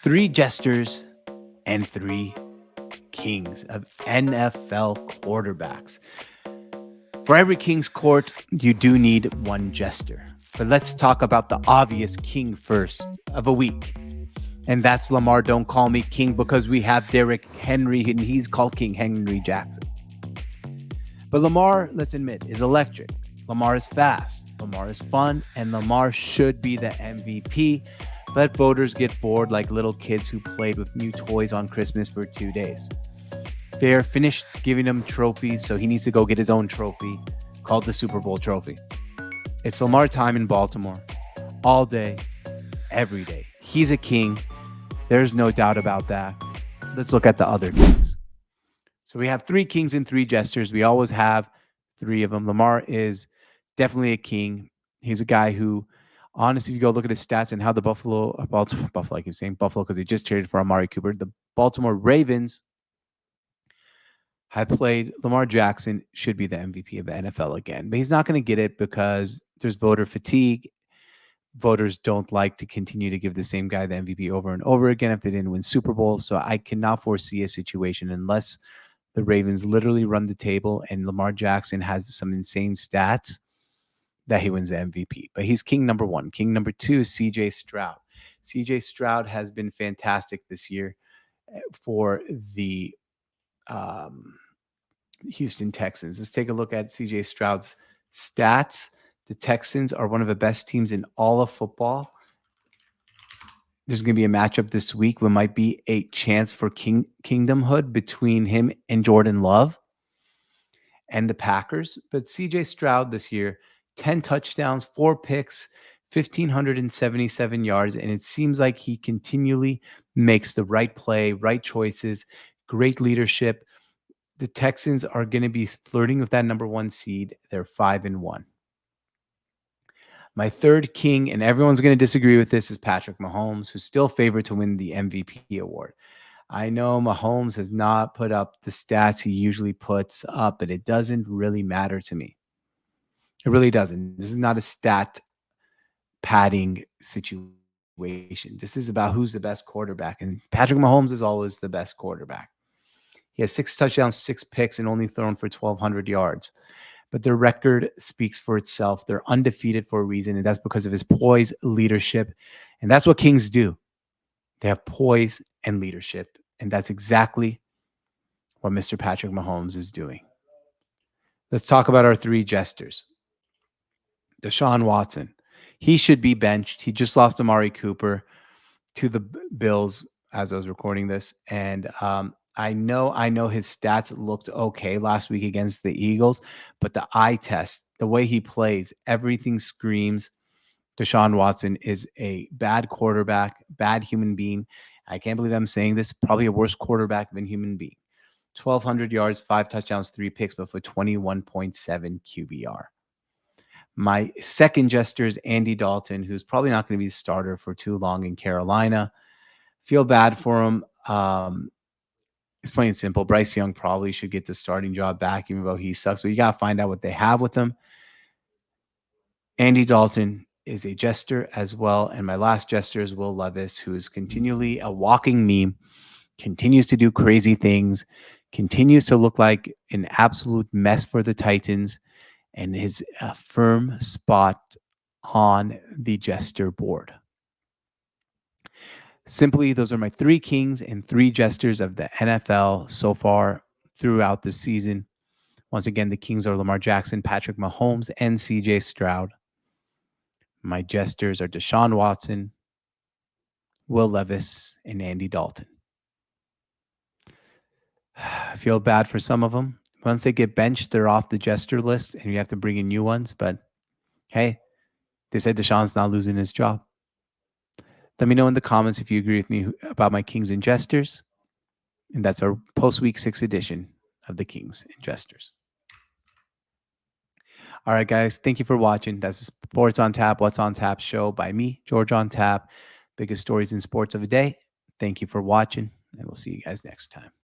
Three jesters and three kings of NFL quarterbacks. For every king's court, you do need one jester. But let's talk about the obvious king first of a week. And that's Lamar. Don't call me king because we have Derrick Henry and he's called King Henry Jackson. But Lamar, let's admit, is electric. Lamar is fast. Lamar is fun. And Lamar should be the MVP. But voters get bored like little kids who played with new toys on Christmas for 2 days. They're finished giving him trophies, so he needs to go get his own trophy called the Super Bowl trophy. It's Lamar time in Baltimore. All day, every day. He's a king. There's no doubt about that. Let's look at the other kings. So we have three kings and three jesters. We always have three of them. Lamar is definitely a king. He's a guy who, honestly, if you go look at his stats and how the Buffalo, I keep saying Buffalo because he just traded for Amari Cooper. The Baltimore Ravens have played. Lamar Jackson should be the MVP of the NFL again, but he's not going to get it because there's voter fatigue. Voters don't like to continue to give the same guy the MVP over and over again if they didn't win Super Bowls. So I cannot foresee a situation unless the Ravens literally run the table and Lamar Jackson has some insane stats that he wins the MVP. But he's king number one. King number two is CJ Stroud. CJ Stroud has been fantastic this year for the Houston Texans. Let's take a look at CJ Stroud's stats. The Texans are one of the best teams in all of football. There's going to be a matchup this week where might be a chance for kingdomhood between him and Jordan Love and the Packers. But CJ Stroud this year, 10 touchdowns, 4 picks, 1,577 yards. And it seems like he continually makes the right play, right choices, great leadership. The Texans are going to be flirting with that number one seed. They're 5-1. My third king, and everyone's going to disagree with this, is Patrick Mahomes, who's still favored to win the MVP award. I know Mahomes has not put up the stats he usually puts up, but it doesn't really matter to me. It really doesn't. This is not a stat padding situation. This is about who's the best quarterback. And Patrick Mahomes is always the best quarterback. He has 6 touchdowns, 6 picks, and only thrown for 1,200 yards. But their record speaks for itself. They're undefeated for a reason, and that's because of his poise, leadership. And that's what kings do. They have poise and leadership. And that's exactly what Mr. Patrick Mahomes is doing. Let's talk about our three jesters. Deshaun Watson. He should be benched. He just lost Amari Cooper to the Bills as I was recording this. And I know his stats looked okay last week against the Eagles, but the eye test, the way he plays, everything screams Deshaun Watson is a bad quarterback, bad human being. I can't believe I'm saying this. Probably a worse quarterback than human being. 1,200 yards, 5 touchdowns, 3 picks, but for 21.7 QBR. My second jester is Andy Dalton, who's probably not going to be the starter for too long in Carolina. Feel bad for him. It's plain and simple. Bryce Young probably should get the starting job back, even though he sucks. But you got to find out what they have with him. Andy Dalton is a jester as well. And my last jester is Will Levis, who is continually a walking meme, continues to do crazy things, continues to look like an absolute mess for the Titans, and is a firm spot on the jester board. Simply, those are my 3 kings and 3 jesters of the NFL so far throughout the season. Once again, the kings are Lamar Jackson, Patrick Mahomes, and CJ Stroud. My jesters are Deshaun Watson, Will Levis, and Andy Dalton. I feel bad for some of them. Once they get benched, they're off the jester list, and you have to bring in new ones. But hey, they said Deshaun's not losing his job. Let me know in the comments if you agree with me about my kings and jesters. And that's our post-week 6 edition of the Kings and Jesters. All right, guys. Thank you for watching. That's the Sports on Tap, What's on Tap show by me, George on Tap. Biggest stories in sports of the day. Thank you for watching, and we'll see you guys next time.